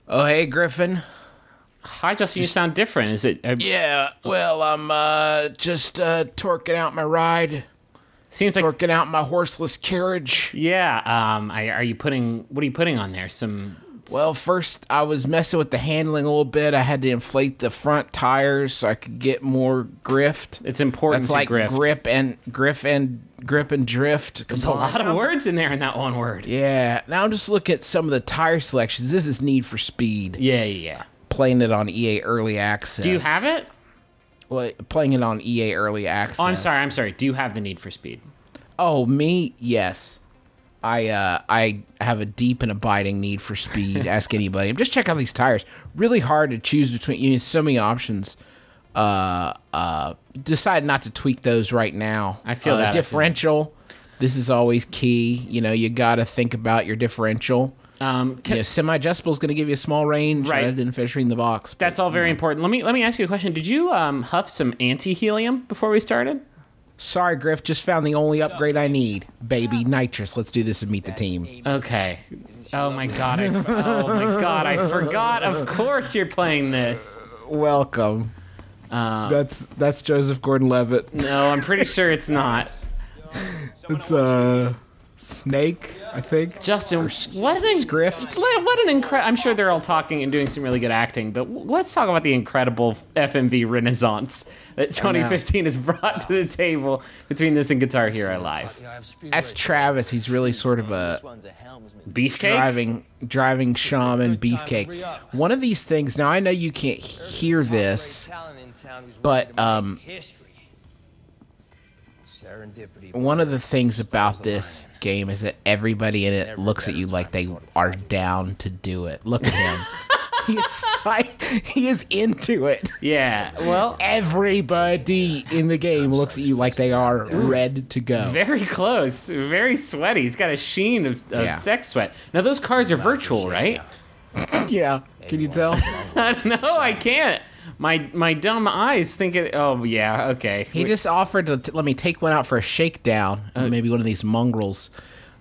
Oh, hey, Griffin. Hi, Justin. You sound different. Is it? Yeah, well, I'm just torquing out my ride. Seems like Torquing out my horseless carriage. yeah. Are you putting? What are you putting on there? Some. Well, first I was messing with the handling a little bit. I had to inflate the front tires so I could get more grift. It's important That's to like grift. grip and drift. There's a lot of words in there in that one word. Yeah. Now I'm just looking at some of the tire selections. This is Need for Speed. Yeah. Playing it on EA Early Access. Do you have it? Well, playing it on EA Early Access. Oh, I'm sorry. Do you have the Need for Speed? Oh, me? Yes. I have a deep and abiding need for speed. Ask anybody. Just check out these tires. Really hard to choose between. You have so many options. Decide not to tweak those right now. I feel that. Differential. This is always key. You know, you got to think about your differential. Semi-adjustable is going to give you a small range. Right. I didn't finish reading the box. That's all very important. Let me ask you a question. Did you huff some anti-helium before we started? Sorry, Griff. Just found the only upgrade I need. Baby, nitrous. Let's do this and meet the team. Okay. Oh my god. I forgot. Of course you're playing this. Welcome. That's Joseph Gordon-Levitt. No, I'm pretty sure it's not. It's Snake, I think. Justin, what an Scrift. What an incredible. I'm sure they're all talking and doing some really good acting, but let's talk about the incredible FMV renaissance that 2015 has brought to the table between this and Guitar Hero Live. That's Travis. He's really sort of a beefcake driving shaman beefcake. One of these things. Now I know you can't hear this, but one of the things about this game is that everybody in it looks at you like they are down to do it. Look at him. He is into it. Yeah, well, everybody in the game looks at you like they are ready to go. Very close, very sweaty. He's got a sheen of sex sweat. Now those cars are virtual, right? Yeah. Can you tell? No, I can't. My dumb eyes think it. Oh yeah, okay. He just offered to let me take one out for a shakedown. Maybe one of these mongrels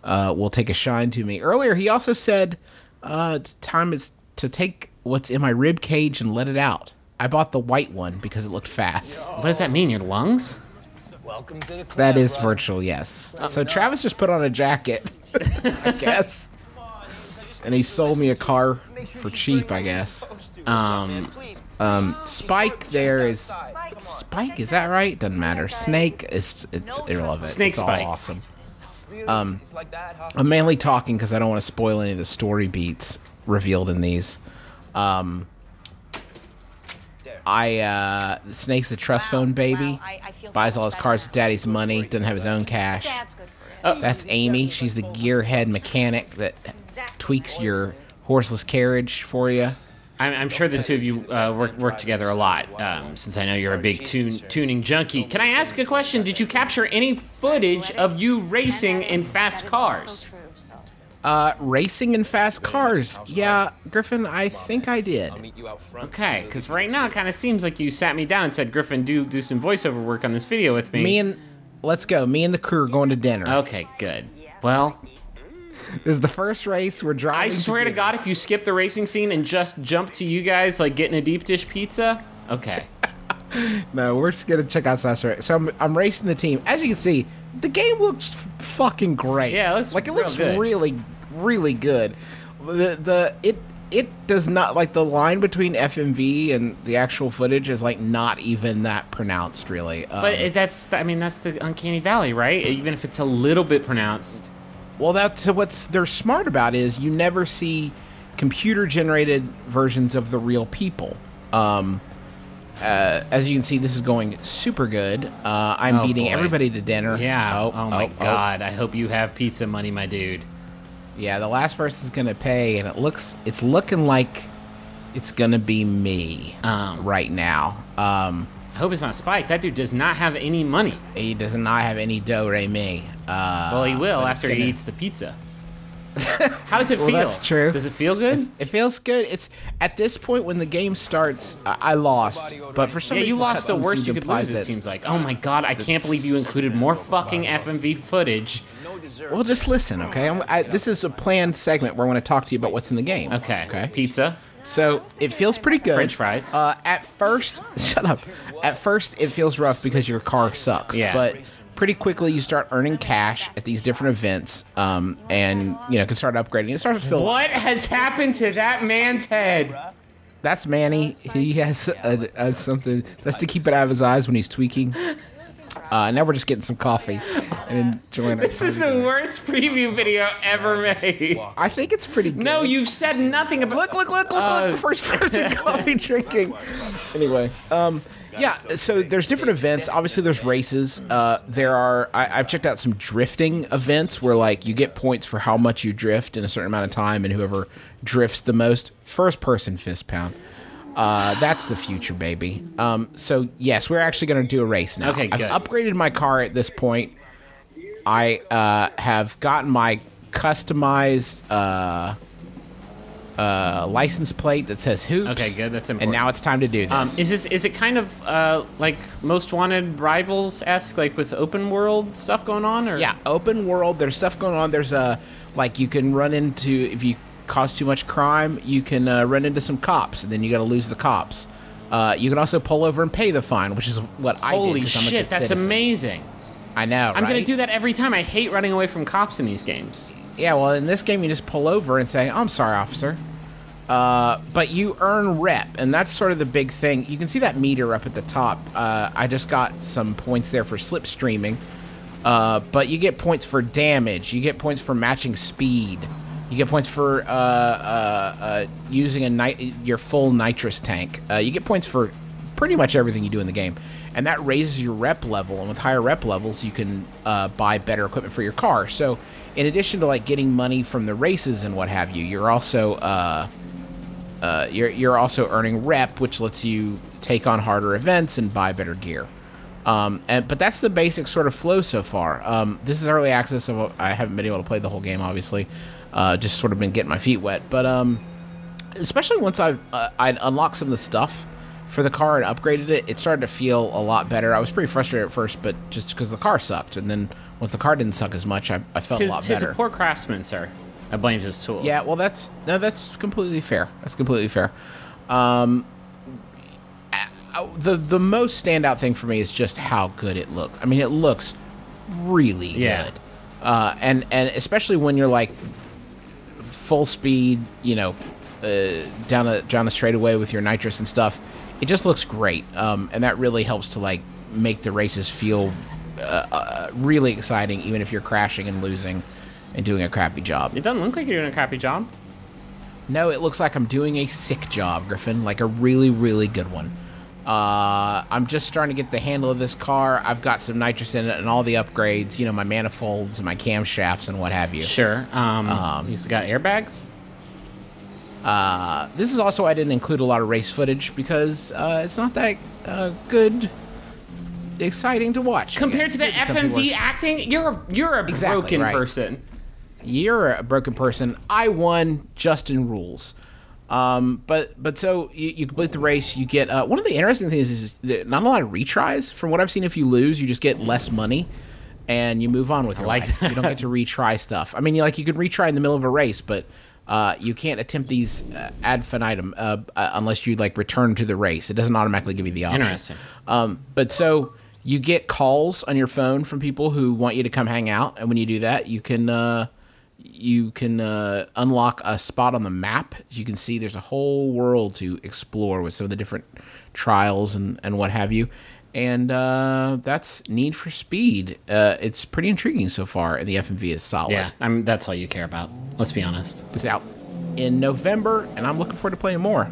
will take a shine to me. Earlier, he also said, "Time is to take what's in my rib cage and let it out." I bought the white one because it looked fast. What does that mean? Your lungs? Welcome to the club, that is virtual, yes. So Travis just put on a jacket, I guess, and he sold me a car for cheap, I guess. Spike there is Spike. Is that right? Doesn't matter. Snake is it's irrelevant. Snake it's Spike. All awesome. I'm mainly talking because I don't want to spoil any of the story beats revealed in these. Snake's a trust fund baby. Buys all his cars with daddy's money. Doesn't have his own cash. That's Amy. She's the gearhead mechanic that tweaks your horseless carriage for you. I'm sure the two of you work together a lot, since I know you're a big tuning junkie. Can I ask a question? Did you capture any footage of you racing in fast cars? Racing in fast cars? Yeah, Griffin, I think I did. Okay, because right now it kind of seems like you sat me down and said, Griffin, do some voiceover work on this video with me. Let's go. Me and the crew are going to dinner. Okay, good. Well, this is the first race we're driving. I swear to God, if you skip the racing scene and just jump to you guys like getting a deep dish pizza, okay. No, we're just gonna check out Sasha. So I'm racing the team. As you can see, the game looks fucking great. Yeah, it looks really, really good. It does not, like, the line between FMV and the actual footage is like not even that pronounced, really. But that's the uncanny valley, right? Even if it's a little bit pronounced. Well, that's what's they're smart about is you never see computer-generated versions of the real people. As you can see, this is going super good. I'm beating everybody to dinner. Yeah. Oh my God. I hope you have pizza money, my dude. Yeah, the last person's gonna pay, and it's looking like it's gonna be me right now. I hope it's not Spike. That dude does not have any money. He does not have any do-re-mi. Well, he will after he eats the pizza. How does it feel? That's true. Does it feel good? It feels good. It's at this point when the game starts, I lost, but for some reason, you lost the worst you could lose. It seems like. Oh my God! I can't believe you included more fucking FMV footage. Well, just listen, okay? This is a planned segment where I want to talk to you about what's in the game. Okay. Pizza. So it feels pretty good. French fries. At first, shut up. At first, it feels rough because your car sucks. Yeah. But pretty quickly, you start earning cash at these different events, and can start upgrading. It starts to feel. What has happened to that man's head? That's Manny. He has something. That's to keep it out of his eyes when he's tweaking. Now we're just getting some coffee and enjoying our This is the worst preview video ever made. I think it's pretty good. No, you've said nothing about. Look! First person coffee drinking. Anyway, yeah. So there's different events. Obviously, there's races. I've checked out some drifting events where like you get points for how much you drift in a certain amount of time, and whoever drifts the most, first person fist pound. That's the future, baby. So yes, we're actually going to do a race now. Okay, good. I've upgraded my car at this point. I have gotten my customized license plate that says Hoops. Okay, good. That's important. And now it's time to do this. Is it kind of like Most Wanted Rivals-esque, like with open world stuff going on? Or? Yeah, open world. There's stuff going on. There's like you can run into, if you cause too much crime, you can run into some cops, and then you got to lose the cops. You can also pull over and pay the fine, which is what I did. Holy shit, that's amazing. I know, I'm going to do that every time. I hate running away from cops in these games. Yeah, well, in this game, you just pull over and say, I'm sorry, officer. But you earn rep, and that's sort of the big thing. You can see that meter up at the top. I just got some points there for slipstreaming. But you get points for damage. You get points for matching speed. You get points for using your full nitrous tank. You get points for pretty much everything you do in the game. And that raises your rep level, and with higher rep levels, you can buy better equipment for your car. So, in addition to like getting money from the races and what have you, you're also earning rep, which lets you take on harder events and buy better gear. But that's the basic sort of flow so far. This is early access, so I haven't been able to play the whole game, obviously. Just sort of been getting my feet wet. But especially once I'd unlocked some of the stuff for the car and upgraded it, it started to feel a lot better. I was pretty frustrated at first, but just because the car sucked. And then once the car didn't suck as much, I felt a lot better. He's a poor craftsman, sir. I blame his tools. Yeah, well, that's completely fair. That's completely fair. The most standout thing for me is just how good it looks. I mean, it looks really good. And especially when you're like full speed, down a straightaway with your nitrous and stuff, it just looks great. And that really helps to like make the races feel really exciting, even if you're crashing and losing and doing a crappy job. It doesn't look like you're doing a crappy job. No, it looks like I'm doing a sick job, Griffin, like a really, really good one. I'm just starting to get the handle of this car. I've got some nitrous in it and all the upgrades, my manifolds and my camshafts and what have you. Sure. You've got airbags? This is also why I didn't include a lot of race footage, because it's not that good, exciting to watch. Compared to the FMV acting, you're a broken person. You're a broken person. I won just in rules. But so you complete the race, you get one of the interesting things is that not a lot of retries. From what I've seen, if you lose, you just get less money and you move on with your life. You don't get to retry stuff. I mean, you could retry in the middle of a race, but you can't attempt these ad infinitum unless you like return to the race. It doesn't automatically give you the option. Interesting. But so you get calls on your phone from people who want you to come hang out, and when you do that, you can unlock a spot on the map. As you can see, there's a whole world to explore with some of the different trials and what have you. And that's Need for Speed. It's pretty intriguing so far, and the FMV is solid. Yeah, that's all you care about. Let's be honest. It's out in November, and I'm looking forward to playing more.